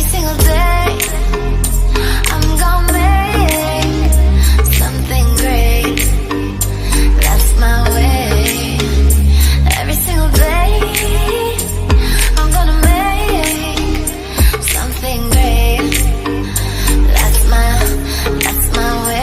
every single day. I'm gonna make something great. That's my way. Every single day, I'm gonna make something great. That's my way.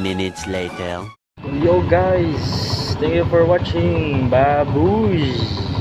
Minutes later. Yo guys, thank you for watching. Babush.